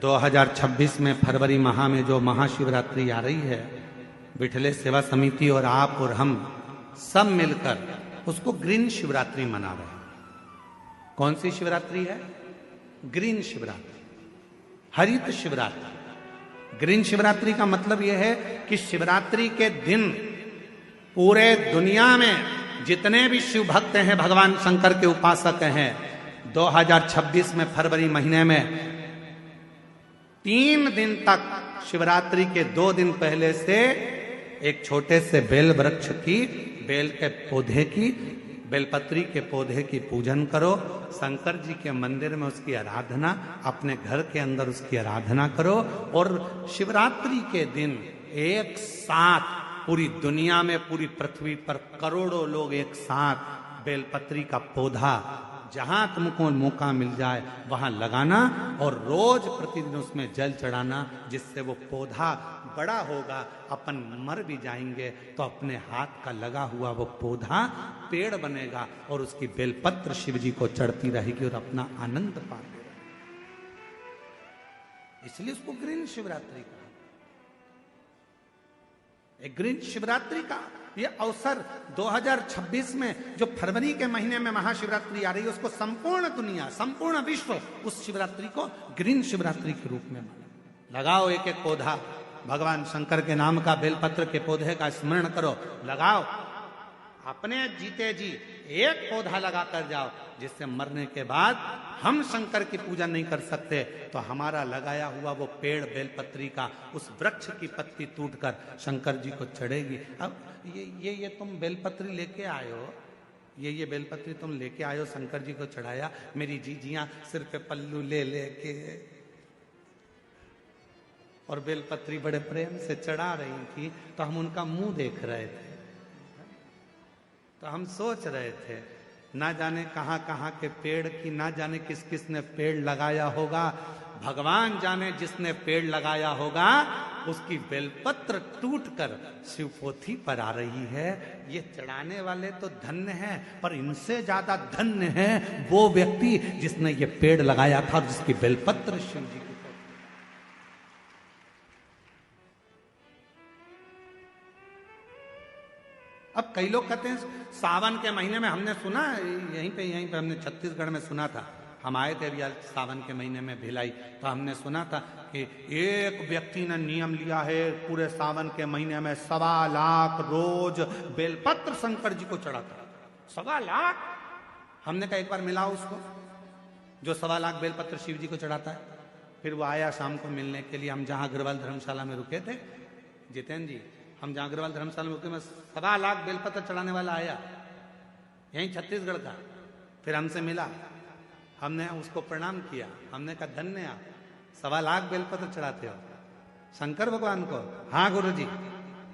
2026 में फरवरी माह में जो महाशिवरात्रि आ रही है, विठले सेवा समिति और आप और हम सब मिलकर उसको ग्रीन शिवरात्रि मना रहे हैं। कौन सी शिवरात्रि है? ग्रीन शिवरात्रि, हरित शिवरात्रि। ग्रीन शिवरात्रि का मतलब यह है कि शिवरात्रि के दिन पूरे दुनिया में जितने भी शिव भक्त हैं, भगवान शंकर के उपासक हैं, 2026 में फरवरी महीने में 3 दिन तक शिवरात्रि के 2 दिन पहले से एक छोटे से बेल वृक्ष की, बेल के पौधे की, बेलपत्री के पौधे की पूजन करो। शंकर जी के मंदिर में उसकी आराधना, अपने घर के अंदर उसकी आराधना करो। और शिवरात्रि के दिन एक साथ पूरी दुनिया में, पूरी पृथ्वी पर करोड़ों लोग एक साथ बेलपत्री का पौधा जहां तुमको मौका मिल जाए वहां लगाना और रोज प्रतिदिन उसमें जल चढ़ाना, जिससे वो पौधा बड़ा होगा। अपन मर भी जाएंगे तो अपने हाथ का लगा हुआ वो पौधा पेड़ बनेगा और उसकी बेलपत्र शिव जी को चढ़ती रहेगी और अपना आनंद पाते रहेंगे। इसलिए उसको ग्रीन शिवरात्रि कहा। एक ग्रीन शिवरात्रि का ये अवसर 2026 में जो फरवरी के महीने में महाशिवरात्रि आ रही है, उसको संपूर्ण दुनिया, संपूर्ण विश्व उस शिवरात्रि को ग्रीन शिवरात्रि के रूप में माने। लगाओ एक एक पौधा, भगवान शंकर के नाम का बेलपत्र के पौधे का स्मरण करो, लगाओ। अपने जीते जी एक पौधा लगा कर जाओ, जिससे मरने के बाद हम शंकर की पूजा नहीं कर सकते तो हमारा लगाया हुआ वो पेड़ बेलपत्री का, उस वृक्ष की पत्ती टूटकर शंकर जी को चढ़ेगी। अब ये तुम बेलपत्री लेके आयो, ये बेलपत्री तुम लेके आयो, शंकर जी को चढ़ाया। मेरी जीजियां सिर पे पल्लू ले लेके और बेलपत्री बड़े प्रेम से चढ़ा रही थी, तो हम उनका मुंह देख रहे थे। तो हम सोच रहे थे, ना जाने कहां कहां के पेड़ की, ना जाने किस किस ने पेड़ लगाया होगा। भगवान जाने जिसने पेड़ लगाया होगा उसकी बेलपत्र टूटकर शिवपोथी पर आ रही है। ये चढ़ाने वाले तो धन्य हैं, पर इनसे ज्यादा धन्य है वो व्यक्ति जिसने ये पेड़ लगाया था और जिसकी बेलपत्र शिव जी की। अब कई लोग कहते हैं सावन के महीने में, हमने सुना यहीं पे हमने छत्तीसगढ़ में सुना था, हम आए थे अभी सावन के महीने में भिलाई, तो हमने सुना था कि एक व्यक्ति ने नियम लिया है पूरे सावन के महीने में 1.25 लाख रोज बेलपत्र शंकर जी को चढ़ाता। 1.25 लाख। हमने कहा एक बार मिलाओ उसको जो 1.25 लाख बेलपत्र शिव जी को चढ़ाता है। फिर वो आया शाम को मिलने के लिए। हम जहां अग्रवाल धर्मशाला में रुके थे, जितेंद्र जी, हम जहां अग्रवाल धर्मशाला में रुके में 1.25 लाख बेलपत्र चढ़ाने वाला आया, यहीं छत्तीसगढ़ का। फिर हमसे मिला, हमने उसको प्रणाम किया, हमने कहा धन्य आप, 1.25 लाख बेलपत्र चढ़ाते हो शंकर भगवान को। हाँ गुरु जी,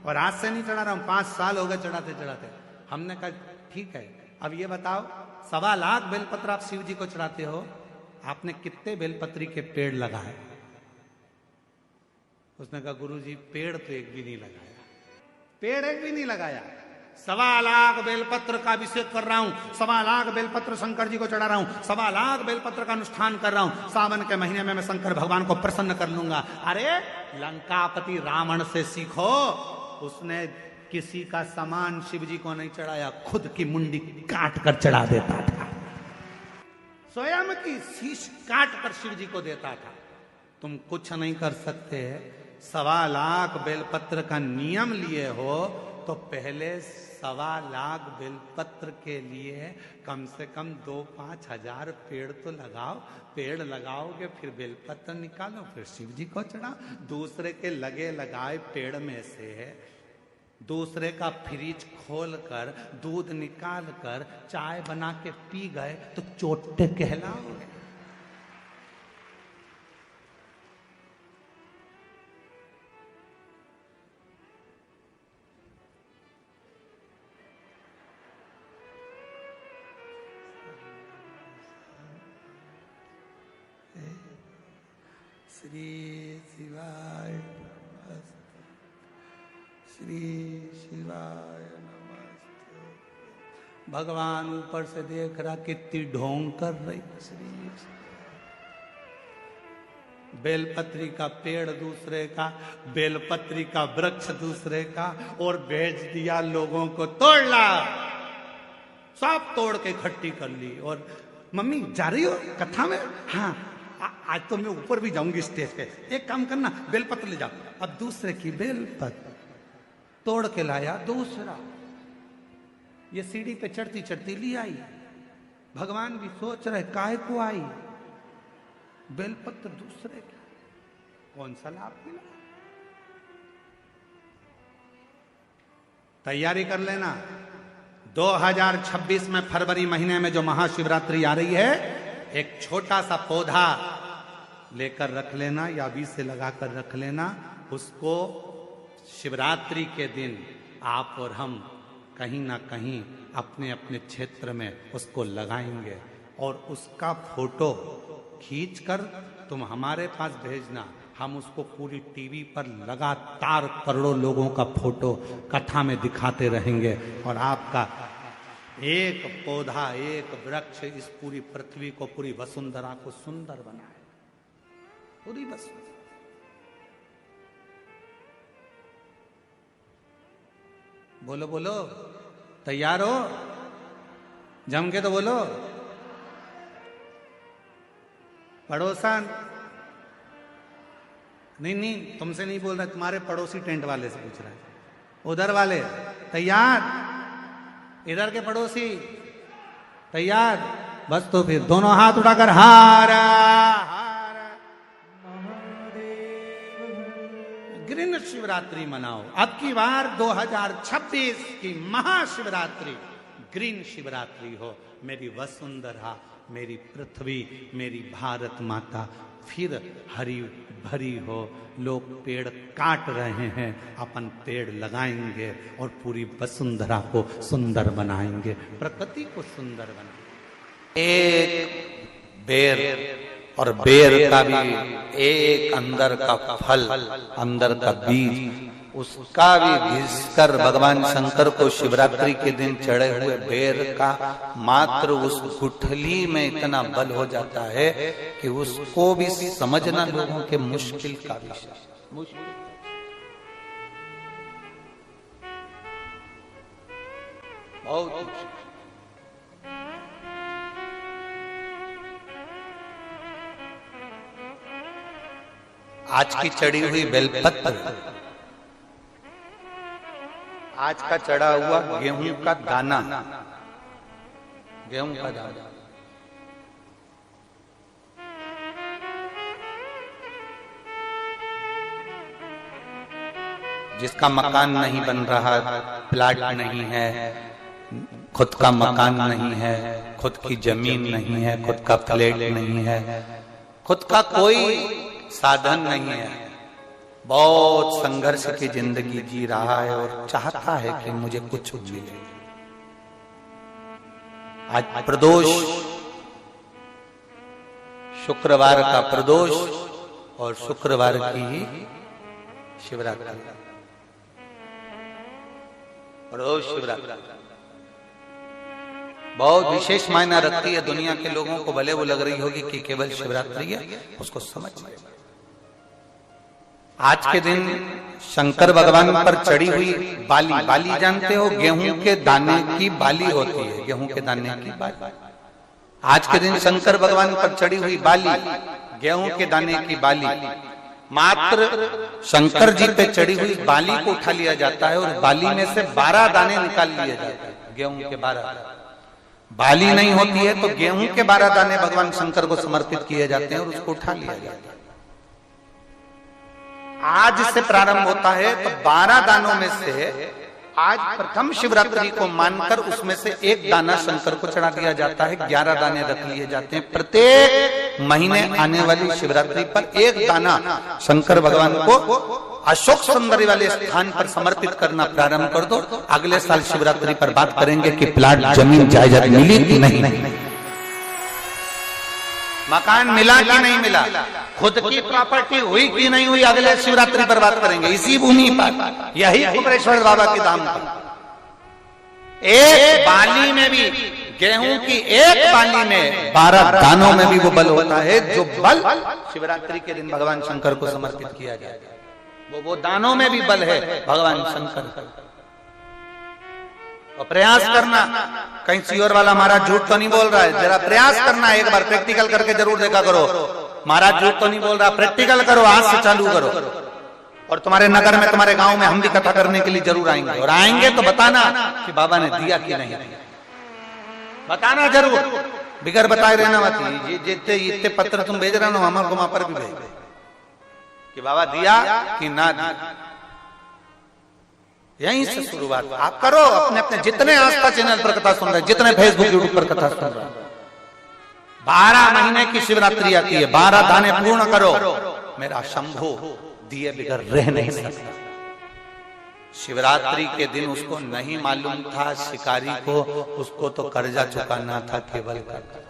और आज से नहीं चढ़ा रहा हूं, 5 साल हो गए चढ़ाते चढ़ाते। हमने कहा ठीक है, अब ये बताओ 1.25 लाख बेलपत्र आप शिव जी को चढ़ाते हो, आपने कितने बेलपत्री के पेड़ लगाए? उसने कहा गुरु जी पेड़ तो एक भी नहीं लगाया, पेड़ एक भी नहीं लगाया। 1.25 लाख बेलपत्र का अभिषेक कर रहा हूं, 1.25 लाख बेलपत्र शंकर जी को चढ़ा रहा हूं, 1.25 लाख बेलपत्र का अनुष्ठान कर रहा हूं। सावन के महीने में मैं शंकर भगवान को प्रसन्न कर लूंगा। अरे लंकापति रावण से सीखो, उसने किसी का सामान शिव जी को नहीं चढ़ाया, खुद की मुंडी काट कर चढ़ा देता था, स्वयं की शीश काट कर शिव जी को देता था। तुम कुछ नहीं कर सकते। 1.25 लाख बेलपत्र का नियम लिए हो तो पहले 1.25 लाख बेलपत्र के लिए कम से कम 2-5 हजार पेड़ तो लगाओ। पेड़ लगाओगे फिर बेलपत्र निकालो, फिर शिव जी को चढ़ाओ। दूसरे के लगे लगाए पेड़ में से दूसरे का फ्रिज खोल कर दूध निकाल कर चाय बना के पी गए तो चोटे कहलाओगे। श्री शिवाय नमस्ते, श्री शिवाय नमस्ते। भगवान ऊपर से देख रहा कितनी ढोंग कर रही। श्री बेलपत्री का पेड़ दूसरे का, बेलपत्री का वृक्ष दूसरे का, और भेज दिया लोगों को, तोड़ ला। सब तोड़ के इकट्ठी कर ली। और मम्मी जा रही हो कथा में? हाँ, आज तो मैं ऊपर भी जाऊंगी स्टेज पे। एक काम करना, बेलपत्र ले जाओ। अब दूसरे की बेलपत्र तोड़ के लाया दूसरा। ये सीढ़ी पे चढ़ती चढ़ती ली आई। भगवान भी सोच रहे काहे को आई, बेलपत्र दूसरे की, कौन सा लाभ मिला? तैयारी कर लेना, 2026 में फरवरी महीने में जो महाशिवरात्रि आ रही है, एक छोटा सा पौधा लेकर रख लेना या अभी से लगाकर रख लेना। उसको शिवरात्रि के दिन आप और हम कहीं ना कहीं अपने अपने क्षेत्र में उसको लगाएंगे, और उसका फोटो खींचकर तुम हमारे पास भेजना। हम उसको पूरी टीवी पर लगातार करोड़ों लोगों का फोटो कथा में दिखाते रहेंगे, और आपका एक पौधा, एक वृक्ष इस पूरी पृथ्वी को, पूरी वसुंधरा को सुंदर बनाए। पूरी वसुंधरा। बोलो बोलो, तैयार हो? जम के तो बोलो। पड़ोसन, नहीं तुमसे नहीं बोल रहा, तुम्हारे पड़ोसी टेंट वाले से पूछ रहा है। उधर वाले तैयार? इधर के पड़ोसी तैयार? बस तो फिर दोनों हाथ उठाकर हारा हारा ग्रीन शिवरात्रि मनाओ। अब की बार 2026 की महाशिवरात्रि ग्रीन शिवरात्रि हो। मेरी वसुंधरा, मेरी पृथ्वी, मेरी भारत माता फिर हरी भरी हो। लोग पेड़ काट रहे हैं, अपन पेड़ लगाएंगे और पूरी वसुंधरा को सुंदर बनाएंगे, प्रकृति को सुंदर बनाएंगे। एक बेर, और बेर का भी एक अंदर का फल, अंदर का बीज, उसका भी घिसकर भगवान शंकर को शिवरात्रि के दिन चढ़े हुए बेर का मात्र उस गुठली में इतना बल हो जाता है कि उसको भी समझना लोगों के मुश्किल का विषय। बहुत आज की चढ़ी हुई बेलपत्र, आज का चढ़ा हुआ गेहूं का दाना, गेहूं का दाना, जिसका मकान नहीं बन रहा, प्लाट नहीं है, खुद का मकान नहीं है, खुद की जमीन नहीं है, खुद का फ्लैट नहीं है, खुद का कोई साधन नहीं है, बहुत संघर्ष की जिंदगी जी रहा है और चाहता है कि मुझे कुछ मिले। आज प्रदोष, शुक्रवार का प्रदोष और शुक्रवार की ही शिवरात्रि, प्रदोष शिवरात्रि बहुत विशेष मायना रखती है। दुनिया के लोगों को भले वो लग रही होगी कि केवल शिवरात्रि है, उसको समझ में। आज के दिन शंकर भगवान पर चढ़ी हुई बाली, बाली जानते हो, गेहूं के दाने की बाली होती है, गेहूं के दाने की बाली। आज के दिन शंकर भगवान पर चढ़ी हुई बाली, गेहूं के दाने की बाली, मात्र शंकर जी पे चढ़ी हुई बाली को उठा लिया जाता है और बाली में से 12 दाने निकाल लिए जाते हैं। गेहूं के 12 बाली नहीं होती है तो गेहूं के 12 दाने भगवान शंकर को समर्पित किए जाते हैं और उसको उठा लिया जाता है। आज से प्रारंभ होता है तो 12 दानों में से आज प्रथम शिवरात्रि को मानकर उसमें से एक दाना शंकर को चढ़ा दिया जाता है, 11 दाने रख लिए जाते हैं। प्रत्येक महीने आने वाली शिवरात्रि पर एक दाना शंकर भगवान को अशोक सुंदरी वाले स्थान पर समर्पित करना प्रारंभ कर दो। अगले साल शिवरात्रि पर बात करेंगे कि प्लाट, जमीन, जायदाद मिली कि नहीं, मकान मिला कि नहीं मिला, खुद की प्रॉपर्टी हुई कि नहीं हुई, अगले शिवरात्रि पर बात करेंगे। इसी भूमि पर, यही कुमरेश्वर बाबा के धाम पर एक बाली में भी गेहूं की एक बाली में 12 दानों में भी वो बल होता है जो बल शिवरात्रि के दिन भगवान शंकर को समर्पित किया जाए। वो दानों में भी बल है भगवान शंकर का। और प्रयास करना, कहीं सियोर वाला महाराज झूठ तो नहीं बोल रहा है, जरा प्रयास करना, एक बार प्रैक्टिकल करके जरूर देखा करो। महाराज झूठ तो नहीं बोल रहा, प्रैक्टिकल करो, आज से चालू करो। और तुम्हारे नगर में, तुम्हारे गांव में हम भी कथा करने के लिए जरूर आएंगे, और आएंगे तो बताना कि बाबा ने दिया कि नहीं, बताना जरूर, बिगर बताए रहना मत। ये जितने इतने पत्र तुम भेज रहे हो हमारे को वहां पर भी भेज कि बाबा दिया कि ना दिया। यहीं से शुरुआत आप करो। अपने अपने जितने आस्था चैनल पर कथा सुन रहे, जितने फेसबुक यूट्यूब पर कथा सुन रहे, 12 महीने की शिवरात्रि आती है, 12 दाने पूर्ण करो। मेरा शंभो दिए बिगर रह नहीं सकता। शिवरात्रि के दिन उसको नहीं मालूम था शिकारी को, उसको तो कर्जा चुकाना था केवल कर्जा।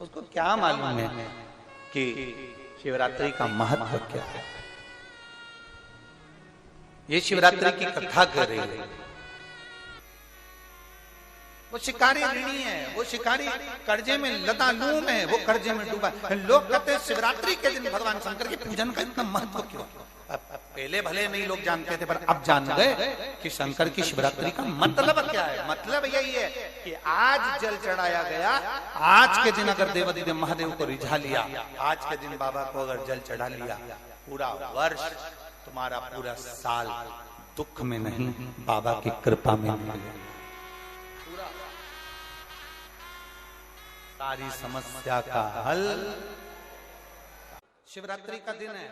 उसको क्या मालूम है कि शिवरात्रि का महत्व क्या है। ये शिवरात्रि की कथा कर रही है। वो शिकारी ऋणी है, वो शिकारी कर्जे में लतालूम है, वो कर्जे में डूबा। लोग कहते हैं शिवरात्रि के दिन भगवान शंकर के पूजन का इतना महत्व क्यों। पहले भले नहीं लोग जानते थे, पर अब जान गए कि शंकर की शिवरात्रि का मतलब क्या है। मतलब यही है कि आज जल चढ़ाया गया, आज के दिन अगर देवादिदेव महादेव को रिझा लिया, आज के दिन बाबा को अगर जल चढ़ा लिया, पूरा वर्ष तुम्हारा पूरा साल दुख में नहीं, बाबा की कृपा में नहीं, सारी समस्या का हल। शिवरात्रि का दिन है,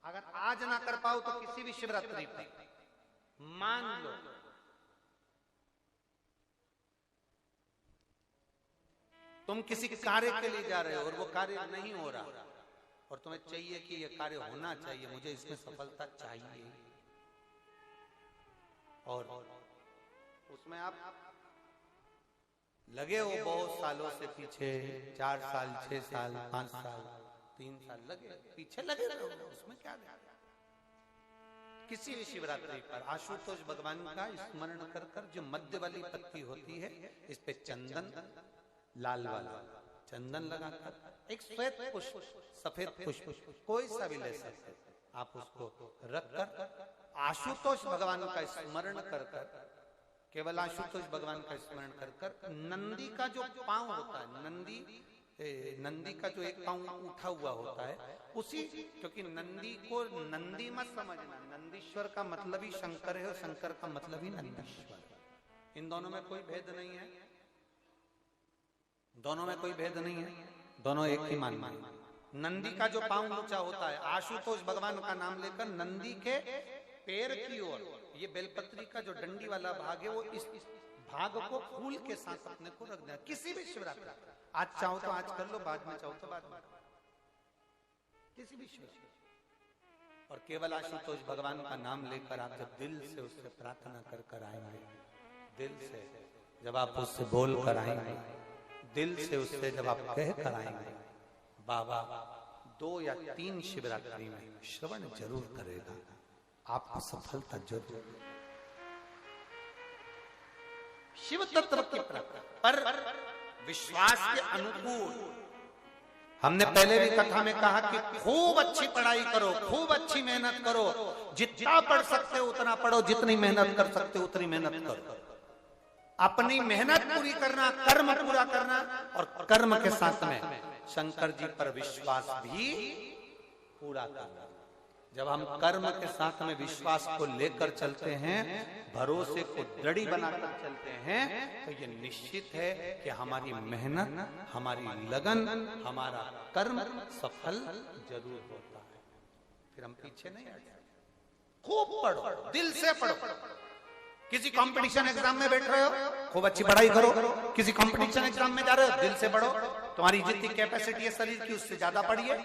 अगर आज ना कर पाओ तो किसी भी शिवरात्रि पर मान लो तुम किसी कार्य के लिए जा रहे हो और वो कार्य नहीं हो रहा, और तुम्हें चाहिए कि ये कार्य होना चाहिए, मुझे इसमें सफलता चाहिए, और उसमें आप लगे हो बहुत सालों से पीछे, 4 साल 6 साल 5 साल 3 साल लगे पीछे लगे रहो, उसमें क्या है। किसी भी शिवरात्रि पर आशुतोष भगवान का स्मरण कर कर जो मध्य वाली पत्ती होती है, इस पे चंदन, लाल वाला चंदन लगाकर एक श्वेत पुष्प, सफेद पुष्प, कोई सा भी ले सकते, आप उसको रखकर आशुतोष भगवान का स्मरण कर कर, केवल आशुतोष भगवान का स्मरण कर कर, नंदी का जो पांव होता है, नंदी का जो एक पांव उठा हुआ होता है, उसी, क्योंकि नंदी को नंदी मत समझना, नंदीश्वर का मतलब ही शंकर है और शंकर का मतलब ही नंदीश्वर। इन दोनों में कोई भेद नहीं है, दोनों में कोई भेद नहीं है, दोनों एक ही मान है। नंदी का जो पांव ऊंचा होता है, आशुतोष भगवान का नाम लेकर नंदी के पैर की ओर, ये बेलपत्री का जो डंडी वाला भाग है, वो इस भाग को फूल के साथ अपने को रख देना। किसी भी शिवरात्रि, आज चाहो तो आज कर लो, बाद में चाहो तो बाद में, किसी भी शिवरात्रि, और केवल आशुतोष भगवान का नाम लेकर आप जब दिल से उससे प्रार्थना कर कर आएंगे, दिल से जब आप उससे बोल कर आएंगे, दिल से उससे जब आप कह कर आएंगे, बाबा 2 या 3 शिवरात्रि में श्रवण जरूर करेगा, आपको सफलता जरूर। शिव तत्व की पर विश्वास के अनुकूल, हमने पहले भी कथा में कहा कि खूब अच्छी पढ़ाई करो, खूब अच्छी मेहनत करो, जितना पढ़ सकते हो उतना पढ़ो, जितनी मेहनत कर सकते हो उतनी मेहनत करो। अपनी मेहनत पूरी करना, कर्म पूरा करना, और कर्म के साथ में शंकर जी पर विश्वास भी पूरा करना। जब हम कर्म के साथ में विश्वास को लेकर चलते हैं, भरोसे को दृढ़ बनाकर चलते हैं, तो ये निश्चित है कि हमारी मेहनत, हमारी लगन, हमारा कर्म सफल जरूर होता है। फिर हम पीछे नहीं हटते। खूब पढ़ो, दिल से पढ़ो। किसी कंपटीशन एग्जाम में बैठ रहे हो, खूब अच्छी पढ़ाई करो। किसी कंपटीशन एग्जाम में जा रहे हो, दिल से पढ़ो। तुम्हारी जितनी कैपेसिटी है शरीर की, उससे ज्यादा पढ़िए,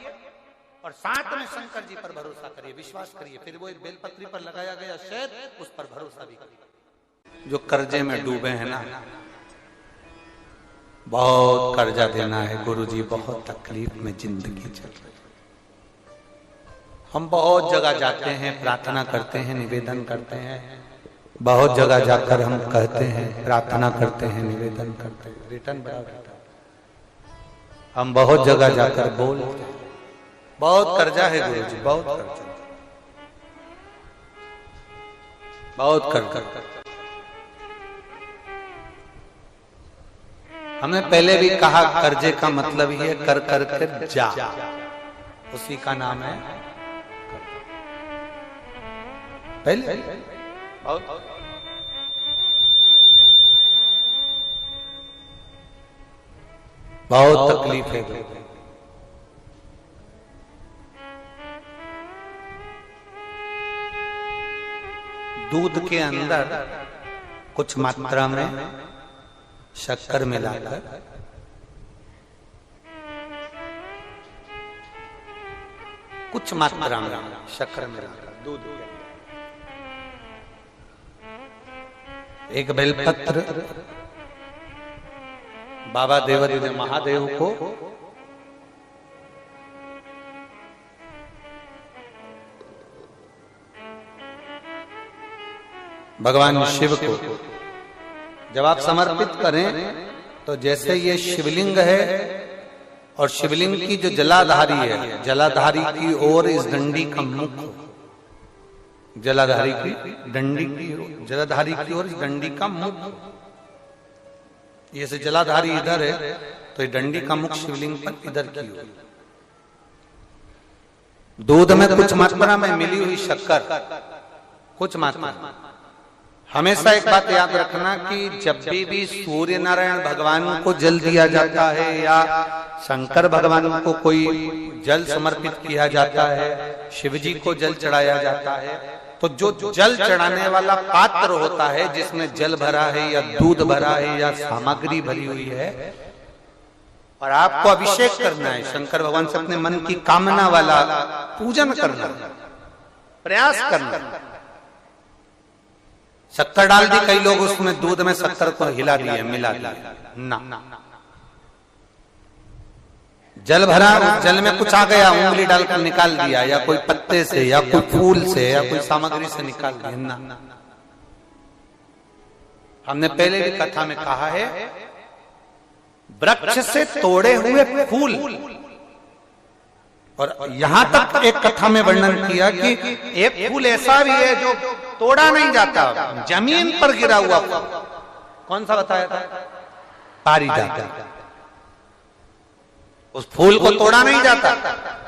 और साथ में शंकर जी पर भरोसा करिए, विश्वास करिए। फिर वो एक बेलपत्री पर लगाया गया शहद, उस पर भरोसा भी करिए। जो कर्जे में डूबे हैं ना, बहुत कर्जा देना है गुरुजी, बहुत तकलीफ में जिंदगी चल रही। हम बहुत जगह जाते हैं, प्रार्थना करते हैं, निवेदन करते हैं, बहुत जगह जाकर हम कहते हैं, प्रार्थना करते हैं, निवेदन करते हैं, रिटर्न हम बहुत जगह जाकर बोलते हैं, बहुत कर्जा है गुरु जी, बहुत कर्जा, बहुत कर्जा। हमने पहले भी कहा कर्जे का मतलब ही है कर कर कर जा, उसी का नाम है पहले बहुत तकलीफ है। दूध के अंदर कुछ मात्रा में शक्कर मिलाकर कुछ मात्रा में शक्कर मिलाकर दूध एक बेलपत्र बाबा देवादिदेव महादेव को भगवान शिव को जब आप समर्पित करें तो जैसे ये शिवलिंग है और शिवलिंग की जो जलाधारी है, जलाधारी की ओर इस डंडी का मुख, जलाधारी की डंडी की, जलाधारी की ओर इस डंडी का मुख, ये से जलाधारी इधर है तो ये डंडी का मुख शिवलिंग पर इधर की ओर। दूध में कुछ मात्रा में मिली हुई शक्कर, कुछ मात्रा। हमेशा एक बात याद रखना कि जब भी सूर्य नारायण भगवान को जल दिया जाता है या शंकर भगवान को कोई जल समर्पित किया जाता है, शिव जी को जल चढ़ाया जाता है, तो जो जल चढ़ाने वाला पात्र होता है जिसमें जल भरा है या दूध भरा है या सामग्री भरी हुई है और आपको अभिषेक करना है, शंकर भगवान से अपने मन की कामना वाला पूजन करना, प्रयास करना। शक्कर डाल दी, कई लोग उसमें दूध में शक्कर को हिला दिए, मिला दिया ना, जल भरा, जल में कुछ आ गया, उंगली डालकर निकाल दिया या कोई पत्ते से या कोई फूल से या कोई सामग्री से निकाल दिया ना। हमने पहले भी कथा में कहा है, वृक्ष से तोड़े हुए फूल, और यहां तक एक कथा में वर्णन किया कि एक फूल ऐसा भी है जो तोड़ा नहीं जाता, जमीन पर गिरा हुआ फूल। कौन सा बताया था? पारिजात। उस फूल को तोड़ा नहीं जाता,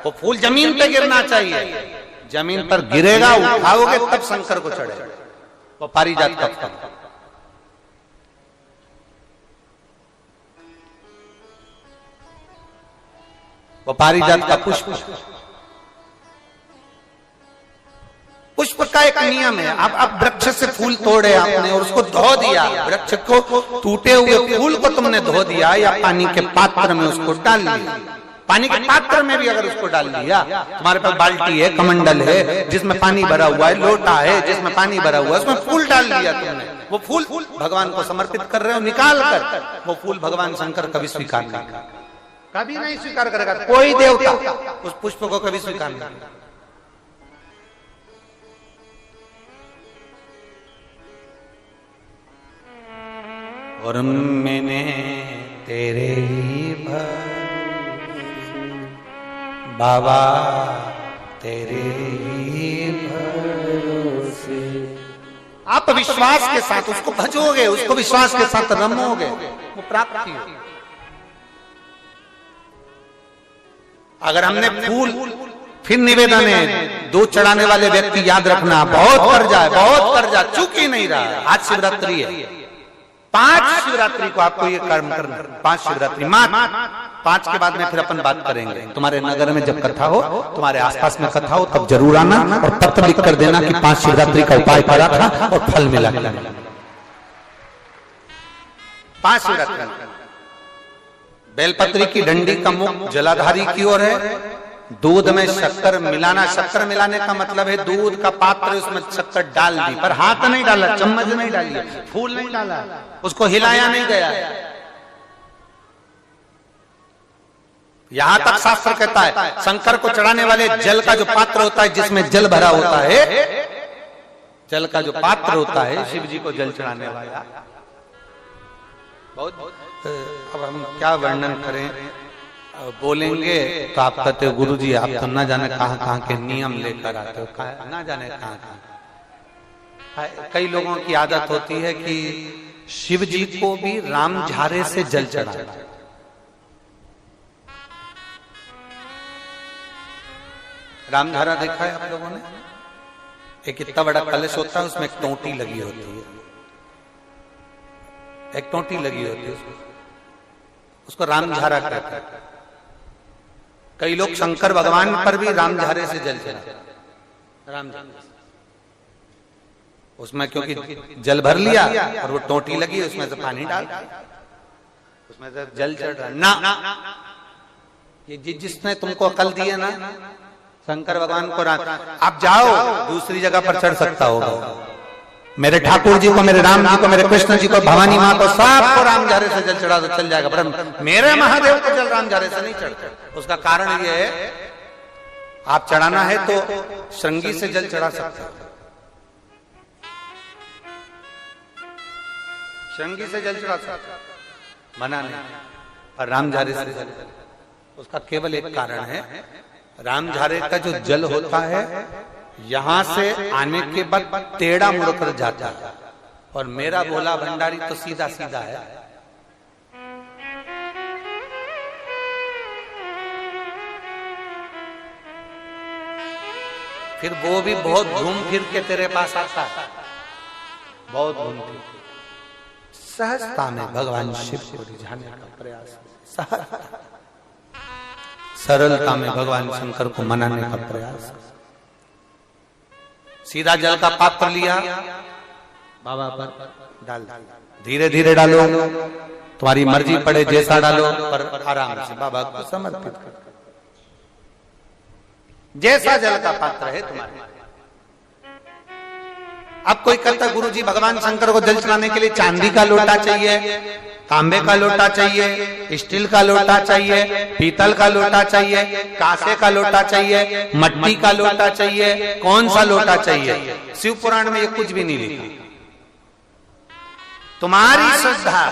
वो फूल जमीन पे गिरना चाहिए, जमीन पर गिरेगा, उठाओगे तब शंकर को चढ़ेगा, वो पारिजात का फल। वो पारिजात का पुष्प, पुष्प का एक नियम है। अब वृक्ष से फूल तोड़े आपने और उसको धो दिया, वृक्ष को, टूटे हुए फूल को तुमने धो दिया या पानी के पात्र में उसको डाल लिया, पानी के पात्र में भी अगर उसको डाल दिया, तुम्हारे पास बाल्टी है, कमंडल है जिसमें पानी भरा हुआ है, लोटा है जिसमें पानी भरा हुआ है, उसमें फूल डाल दिया तुमने, वो फूल भगवान को समर्पित कर रहे हो, निकाल कर वो फूल भगवान शंकर कभी स्वीकार नहीं करेगा, कभी नहीं स्वीकार करेगा, कोई देवता उस पुष्प को कभी स्वीकार नहीं करेगा। और मैंने तेरे ही बाबा तेरे ही भरोसे, आप विश्वास के साथ उसको भजोगे, उसको विश्वास के साथ रमोगे, वो प्राप्ति होगी। अगर हमने फूल, फिर निवेदन है, दूध चढ़ाने वाले व्यक्ति याद रखना, बहुत कर्जा है, बहुत कर्जा, चूक ही नहीं रहा। आज शिवरात्रि है, 5 शिवरात्रि को आपको ये कर्म करना, 5 शिवरात्रि, 5 के बाद में फिर अपन बात करेंगे। तुम्हारे नगर में जब कथा हो, तुम्हारे आसपास में कथा हो, तब जरूर आना और पत्र लिख कर देना कि 5 शिवरात्रि का उपाय करा था और फल मिला। 5 शिवरात्रि, बेलपत्री की डंडी का मुख जलाधारी की ओर है, दूध में शक्कर मिलाना, शक्कर मिलाने का मतलब है दूध का पात्र, उसमें शक्कर डाल दी, पर हाथ नहीं डाला, चम्मच नहीं डाली, फूल नहीं डाला, उसको हिलाया नहीं गया। यहां तक शास्त्र कहता है शंकर को चढ़ाने वाले जल का जो पात्र होता है जिसमें जल भरा होता है, जल का जो पात्र होता है शिव जी को जल चढ़ाने वाला, बहुत अब हम क्या वर्णन करें, बोलेंगे तो आप कहते हो गुरु जी आप तो ना जाने कहाँ कहाँ के नियम लेकर आते हो, ना जाने कहाँ कहाँ। कई लोगों की आदत होती है कि शिव जी को भी राम झारे से जल चढ़ाना। राम झारा देखा है आप लोगों ने? एक इतना बड़ा कलश होता है, उसमें एक टोंटी लगी होती है, एक टोंटी लगी होती है, उसको राम झारा कहते हैं। कई लोग शंकर भगवान पर भी राम झारे से जल चढ़ाते हैं, राम झारे से। उसमें क्योंकि जल भर लिया और वो टोंटी लगी, उसमें से पानी डाल, उसमें से जल चढ़ रहा ना। ये जिसने तुमको अकल दी है ना, शंकर भगवान को आप जाओ दूसरी जगह पर चढ़ सकता होगा, मेरे ठाकुर जी को, मेरे राम जी को, मेरे कृष्ण जी को, भवानी माँ को, सबको राम झारे से जल चढ़ा दो, चल जाएगा, पर मेरे महादेव को जल राम झारे से नहीं चढ़ता। उसका कारण ये है, आप चढ़ाना है तो श्रृंगी से जल चढ़ा सकते हो, श्रृंगी से जल चढ़ा सकते, मना नहीं, और राम झारे से जल, उसका केवल एक कारण है, राम झारे का जो जल होता है यहां से आने के बाद टेढ़ा मुड़कर जाता है, और मेरा भोला भंडारी तो सीधा सीधा है। फिर वो भी बहुत घूम फिर के तेरे पास आता है, बहुत घूम फिर, सहजता में भगवान शिव को रिझाने का प्रयास, सरलता में भगवान शंकर को मनाने का प्रयास। सीधा जल का पात्र लिया, बाबा पर डाल, धीरे धीरे डालो, तुम्हारी मर्जी पड़े जैसा डालो, पर आराम से बाबा को समर्पित कर, जैसा जल का पात्र है तुम्हारे। अब कोई कहता गुरु जी भगवान शंकर को जल चढ़ाने के लिए चांदी का लोटा चाहिए, तांबे का लोटा चाहिए, स्टील का लोटा चाहिए, पीतल का लोटा चाहिए, कांसे का लोटा चाहिए, मट्टी का लोटा चाहिए, कौन सा लोटा चाहिए? शिव पुराण में ये कुछ भी नहीं लिखा। तुम्हारी श्रद्धा,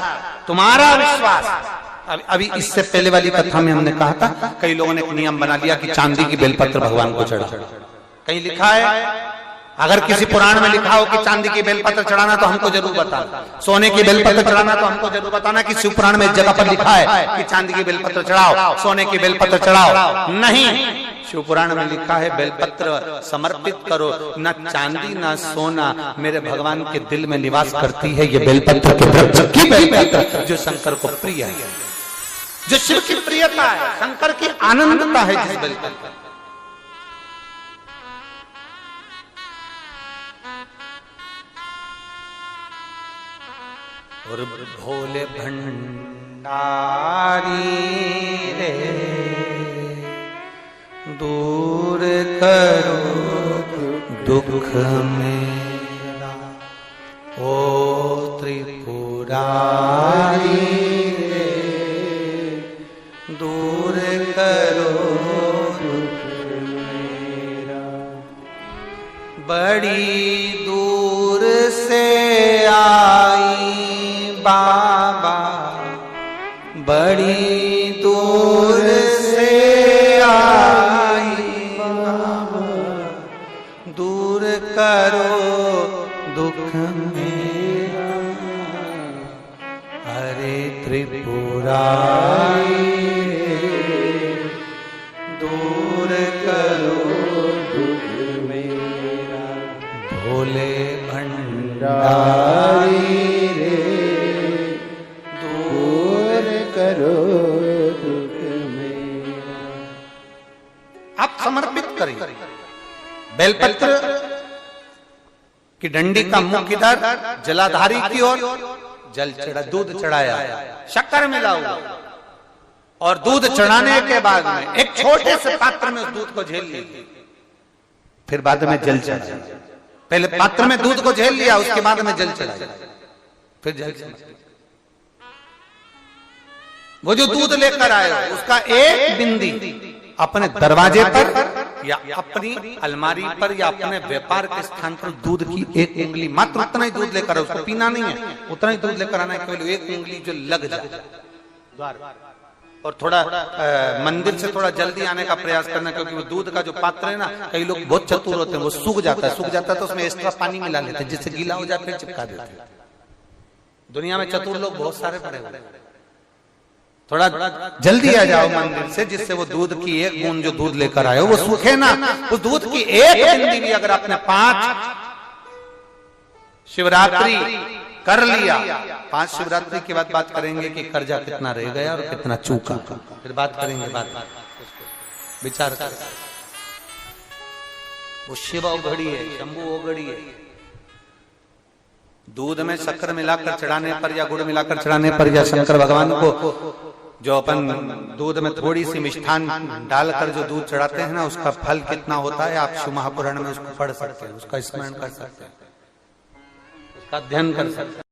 तुम्हारा विश्वास। अभी इससे पहले वाली कथा में हमने कहा था, कई लोगों ने एक नियम बना लिया कि चांदी की बेलपत्र भगवान को चढ़ा। कहीं लिखा है? अगर किसी पुराण में लिखा हो कि चांदी की बेलपत्र चढ़ाना तो हमको जरूर बताना, सोने की बेलपत्र चढ़ाना तो हमको जरूर बताना कि शिव पुराण में एक जगह पर लिखा है कि चांदी की बेलपत्र चढ़ाओ, सोने की बेलपत्र चढ़ाओ। नहीं, शिव पुराण में लिखा है बेलपत्र समर्पित करो, न चांदी न सोना, मेरे भगवान के दिल में निवास करती है ये बेलपत्र के वृक्ष की बेलपत्र, जो शंकर को प्रिय है, जो शिव की प्रियता है, शंकर की आनंदता है जिस बेलपत्र। और भोले भंडारी रे दूर करो दुख मेरा, ओ त्रिपुरारी रे दूर करो दुख मेरा। बड़ी दूर से आई बाबा, बड़ी दूर से आई बाबा, दूर करो दुख मेरा, हरे त्रिपुरारी दूर करो दुख मेरा। भोले भंडारी करो दुख मेरा। आप समर्पित करें बेलपत्र की डंडी का मुख इधर, जलाधारी की ओर, जल चढ़ा, दूध चढ़ाया, शक्कर मिला हुआ, और दूध चढ़ाने के बाद में एक छोटे से पात्र में उस दूध को झेल लीजिए, फिर बाद में जल चढ़ाया। पहले पात्र में दूध को झेल लिया, उसके बाद में जल चढ़ाया, फिर जल चढ़ाया। वो जो दूध लेकर आए उसका एक बिंदी अपने दरवाजे पर या अपनी अलमारी पर या अपने व्यापार के स्थान पर दूध की एक उंगली, मात्र उतना ही दूध लेकर, उसको पीना नहीं है, उतना ही दूध लेकर आना है, केवल एक उंगली जो लग जाए द्वार, और थोड़ा मंदिर से थोड़ा जल्दी आने का प्रयास करना, क्योंकि वो दूध का जो पात्र है ना, कई लोग बहुत चतुर होते हैं, वो सूख जाता है तो उसमें एक्स्ट्रा पानी मिला लेते हैं, जिससे गीला हो जाए फिर चिपका देते हैं। दुनिया में चतुर लोग बहुत सारे पड़े हुए हैं। थोड़ा जल्दी आ जाओ मंदिर से, जिससे वो दूध की एक बूंद जो दूध लेकर आए हो वो सूखे ना। उस दूध की एक बूंदी भी अगर आपने 5 शिवरात्रि कर लिया, 5 शिवरात्रि के बाद बात करेंगे कि कर्जा कितना रह गया और कितना चूका, फिर बात करेंगे, बात विचार कर। वो शिव औघड़ी है, शंभु औघड़ी है। दूध में शक्कर मिलाकर चढ़ाने पर या गुड़ मिलाकर चढ़ाने पर या शंकर भगवान को जो अपन दूध में थोड़ी सी मिष्ठान डालकर जो दूध चढ़ाते हैं ना, उसका फल कितना होता है आप शिव महापुराण में उसको पढ़ सकते हैं, उसका स्मरण कर सकते हैं, उसका अध्ययन कर सकते हैं।